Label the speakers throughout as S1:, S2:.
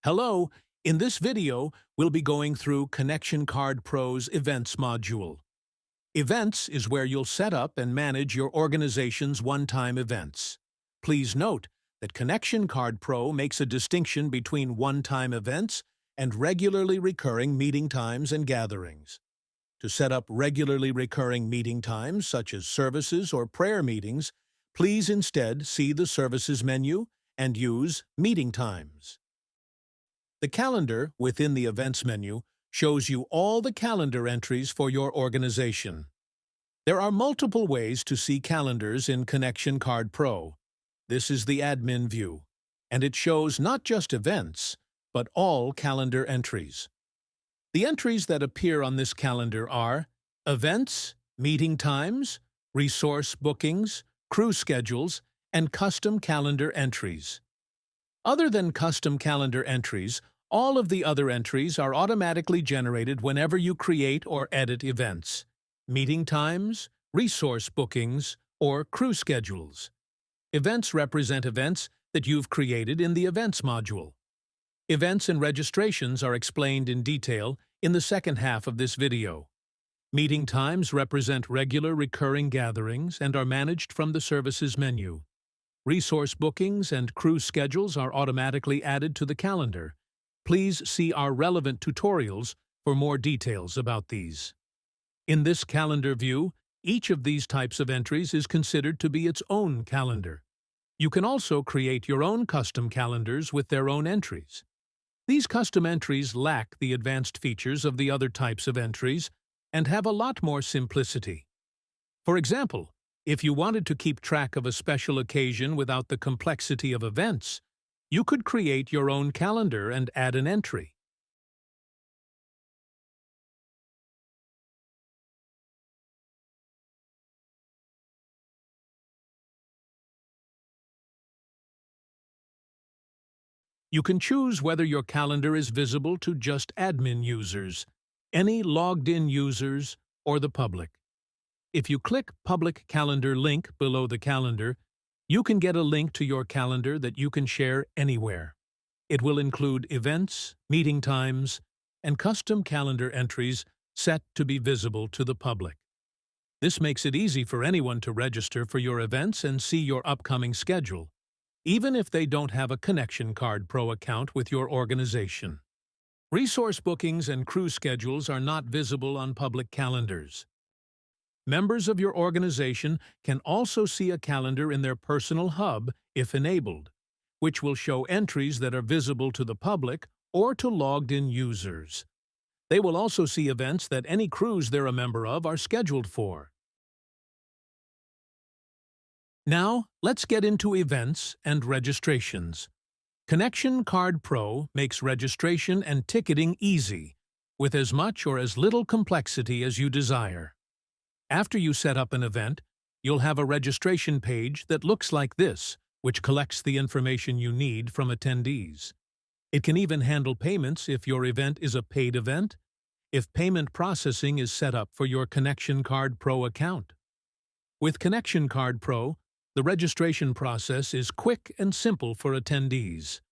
S1: Hello, in this video, we'll be going through Connection Card Pro's Events module. Events is where you'll set up and manage your organization's one-time events. Please note that Connection Card Pro makes a distinction between one-time events and regularly recurring meeting times and gatherings. To set up regularly recurring meeting times, such as services or prayer meetings, please instead see the Services menu and use Meeting Times. The calendar within the Events menu shows you all the calendar entries for your organization. There are multiple ways to see calendars in Connection Card Pro. This is the admin view, and it shows not just events, but all calendar entries. The entries that appear on this calendar are events, meeting times, resource bookings, crew schedules, and custom calendar entries. Other than custom calendar entries, all of the other entries are automatically generated whenever you create or edit events, meeting times, resource bookings, or crew schedules. Events represent events that you've created in the Events module. Events and registrations are explained in detail in the second half of this video. Meeting times represent regular recurring gatherings and are managed from the Services menu. Resource bookings and crew schedules are automatically added to the calendar. Please see our relevant tutorials for more details about these. In this calendar view, each of these types of entries is considered to be its own calendar. You can also create your own custom calendars with their own entries. These custom entries lack the advanced features of the other types of entries and have a lot more simplicity. For example, if you wanted to keep track of a special occasion without the complexity of events, you could create your own calendar and add an entry. You can choose whether your calendar is visible to just admin users, any logged-in users, or the public. If you click Public Calendar link below the calendar, you can get a link to your calendar that you can share anywhere. It will include events, meeting times, and custom calendar entries set to be visible to the public. This makes it easy for anyone to register for your events and see your upcoming schedule, even if they don't have a Connection Card Pro account with your organization. Resource bookings and crew schedules are not visible on public calendars. Members of your organization can also see a calendar in their personal hub if enabled, which will show entries that are visible to the public or to logged-in users. They will also see events that any crews they're a member of are scheduled for. Now, let's get into events and registrations. Connection Card Pro makes registration and ticketing easy, with as much or as little complexity as you desire. After you set up an event, you'll have a registration page that looks like this, which collects the information you need from attendees. It can even handle payments if your event is a paid event, if payment processing is set up for your Connection Card Pro account. With Connection Card Pro, the registration process is quick and simple for attendees.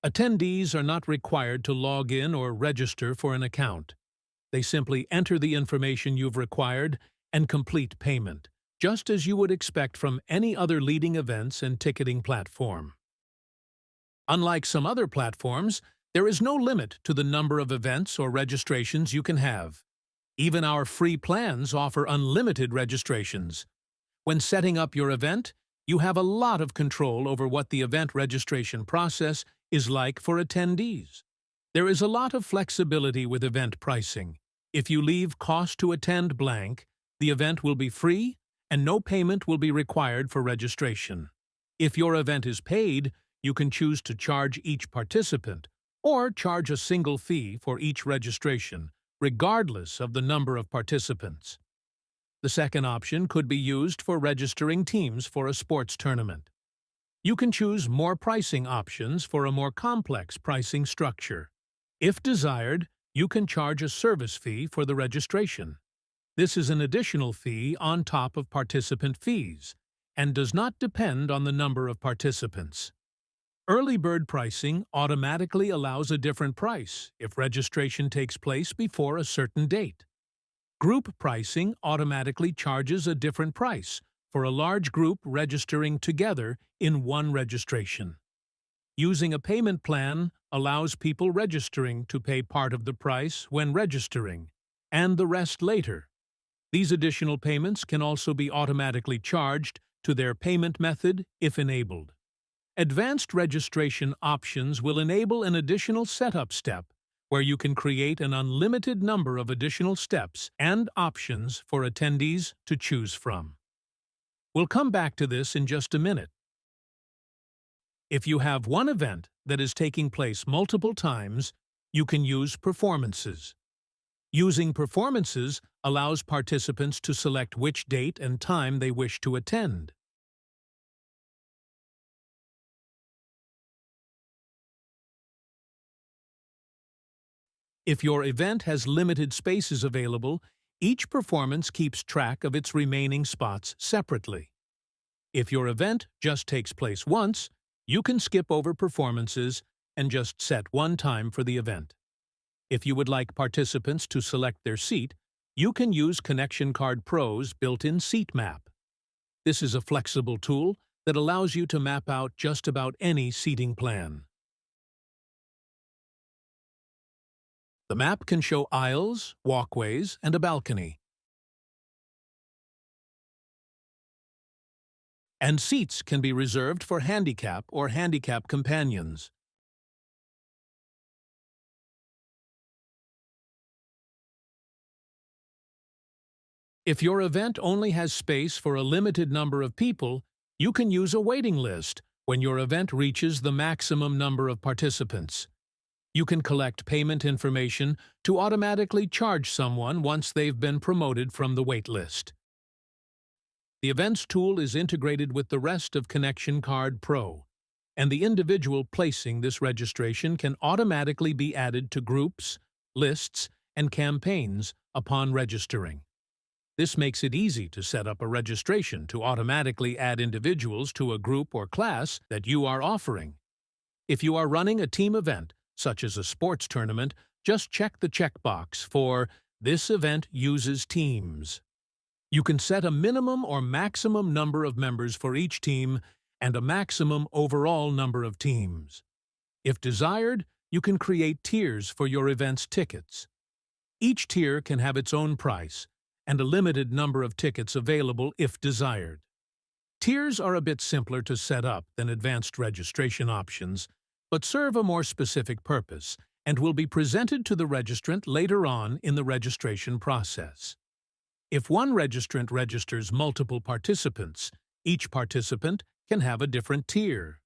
S1: Attendees are not required to log in or register for an account. They simply enter the information you've required and complete payment, just as you would expect from any other leading events and ticketing platform. Unlike some other platforms, there is no limit to the number of events or registrations you can have. Even our free plans offer unlimited registrations. When setting up your event, you have a lot of control over what the event registration process is like for attendees. There is a lot of flexibility with event pricing. If you leave cost to attend blank, the event will be free and no payment will be required for registration. If your event is paid, you can choose to charge each participant or charge a single fee for each registration, regardless of the number of participants. The second option could be used for registering teams for a sports tournament. You can choose more pricing options for a more complex pricing structure. If desired, you can charge a service fee for the registration. This is an additional fee on top of participant fees and does not depend on the number of participants. Early bird pricing automatically allows a different price if registration takes place before a certain date. Group pricing automatically charges a different price for a large group registering together in one registration. Using a payment plan allows people registering to pay part of the price when registering, and the rest later. These additional payments can also be automatically charged to their payment method if enabled. Advanced registration options will enable an additional setup step where you can create an unlimited number of additional steps and options for attendees to choose from. We'll come back to this in just a minute. If you have one event that is taking place multiple times, you can use performances. Using performances allows participants to select which date and time they wish to attend. If your event has limited spaces available, each performance keeps track of its remaining spots separately. If your event just takes place once, you can skip over performances and just set one time for the event. If you would like participants to select their seat, you can use Connection Card Pro's built-in seat map. This is a flexible tool that allows you to map out just about any seating plan. The map can show aisles, walkways, and a balcony. And seats can be reserved for handicap or handicap companions. If your event only has space for a limited number of people, you can use a waiting list when your event reaches the maximum number of participants. You can collect payment information to automatically charge someone once they've been promoted from the wait list. The Events tool is integrated with the rest of Connection Card Pro, and the individual placing this registration can automatically be added to groups, lists, and campaigns upon registering. This makes it easy to set up a registration to automatically add individuals to a group or class that you are offering. If you are running a team event, such as a sports tournament, just check the checkbox for "This event uses teams." You can set a minimum or maximum number of members for each team and a maximum overall number of teams. If desired, you can create tiers for your event's tickets. Each tier can have its own price and a limited number of tickets available if desired. Tiers are a bit simpler to set up than advanced registration options, but serve a more specific purpose and will be presented to the registrant later on in the registration process. If one registrant registers multiple participants, each participant can have a different tier.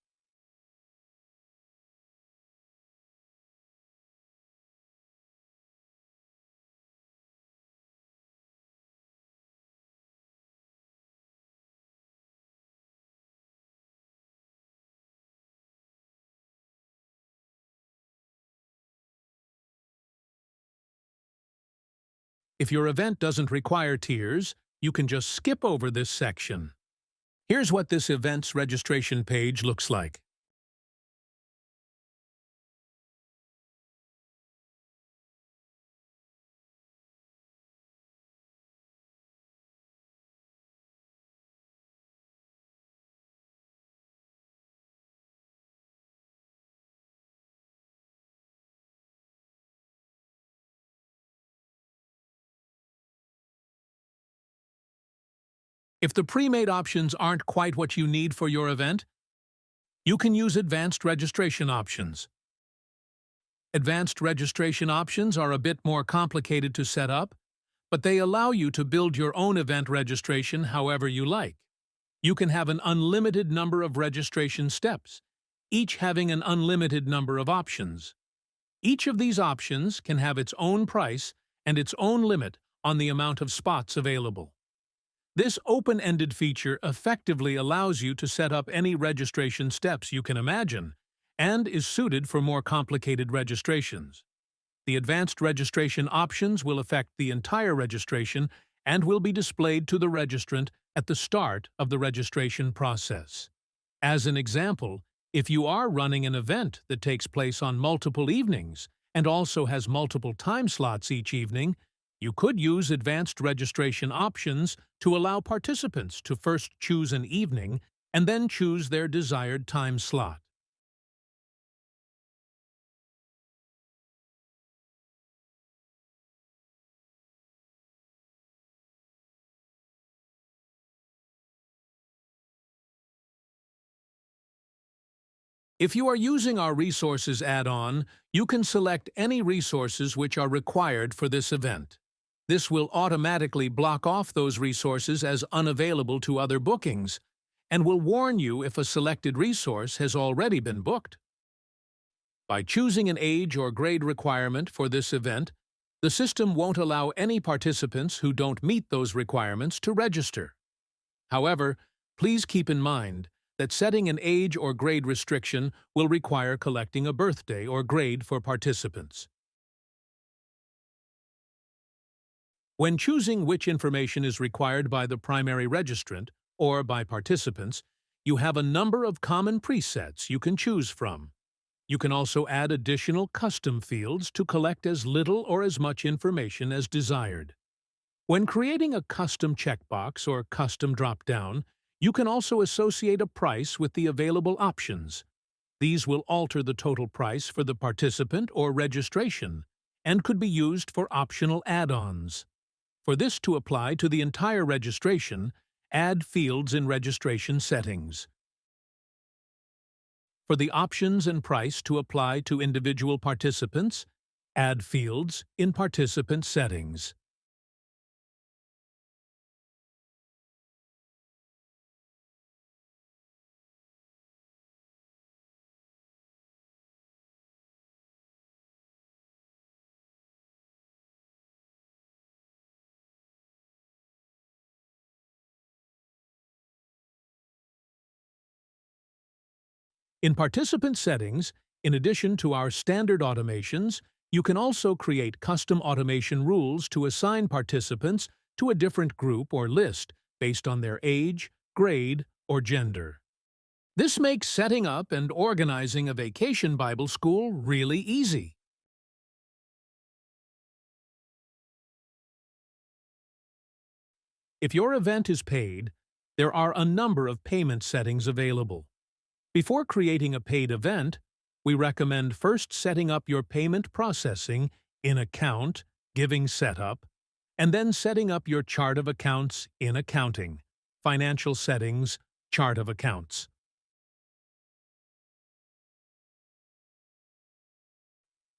S1: If your event doesn't require tiers, you can just skip over this section. Here's what this event's registration page looks like. If the pre-made options aren't quite what you need for your event, you can use advanced registration options. Advanced registration options are a bit more complicated to set up, but they allow you to build your own event registration however you like. You can have an unlimited number of registration steps, each having an unlimited number of options. Each of these options can have its own price and its own limit on the amount of spots available. This open-ended feature effectively allows you to set up any registration steps you can imagine and is suited for more complicated registrations. The advanced registration options will affect the entire registration and will be displayed to the registrant at the start of the registration process. As an example, If you are running an event that takes place on multiple evenings and also has multiple time slots each evening, you could use advanced registration options to allow participants to first choose an evening and then choose their desired time slot. If you are using our Resources add-on, you can select any resources which are required for this event. This will automatically block off those resources as unavailable to other bookings and will warn you if a selected resource has already been booked. By choosing an age or grade requirement for this event, the system won't allow any participants who don't meet those requirements to register. However, please keep in mind that setting an age or grade restriction will require collecting a birthday or grade for participants. When choosing which information is required by the primary registrant or by participants, you have a number of common presets you can choose from. You can also add additional custom fields to collect as little or as much information as desired. When creating a custom checkbox or custom drop-down, you can also associate a price with the available options. These will alter the total price for the participant or registration and could be used for optional add-ons. For this to apply to the entire registration, add fields in registration settings. For the options and price to apply to individual participants, add fields in participant settings. In participant settings, in addition to our standard automations, you can also create custom automation rules to assign participants to a different group or list based on their age, grade, or gender. This makes setting up and organizing a vacation Bible school really easy. If your event is paid, there are a number of payment settings available. Before creating a paid event, we recommend first setting up your payment processing in Account, Giving Setup, and then setting up your chart of accounts in Accounting, Financial Settings, Chart of Accounts.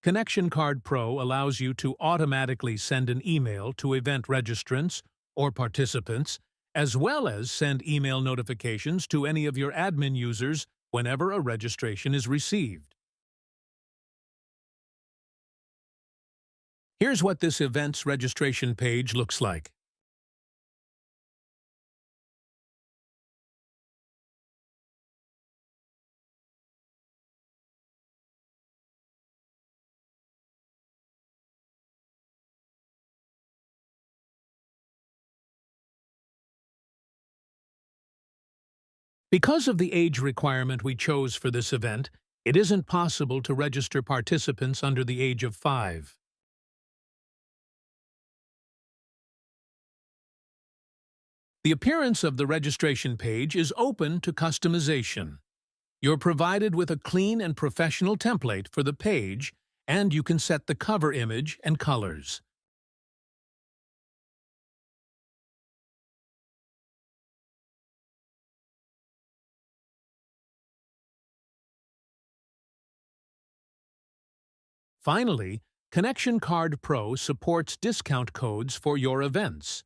S1: Connection Card Pro allows you to automatically send an email to event registrants or participants, as well as send email notifications to any of your admin users whenever a registration is received. Here's what this event's registration page looks like. Because of the age requirement we chose for this event, it isn't possible to register participants under the age of 5. The appearance of the registration page is open to customization. You're provided with a clean and professional template for the page, and you can set the cover image and colors. Finally, Connection Card Pro supports discount codes for your events.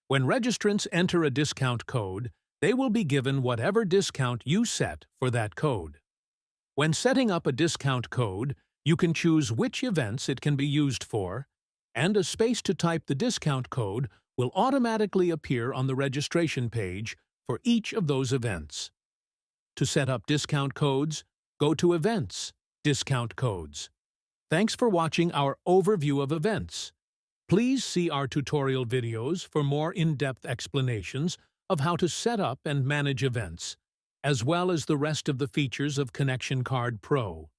S1: When registrants enter a discount code, they will be given whatever discount you set for that code. When setting up a discount code, you can choose which events it can be used for, and a space to type the discount code will automatically appear on the registration page for each of those events. To set up discount codes, go to Events, Discount Codes. Thanks for watching our overview of events. Please see our tutorial videos for more in-depth explanations of how to set up and manage events. as well as the rest of the features of Connection Card Pro.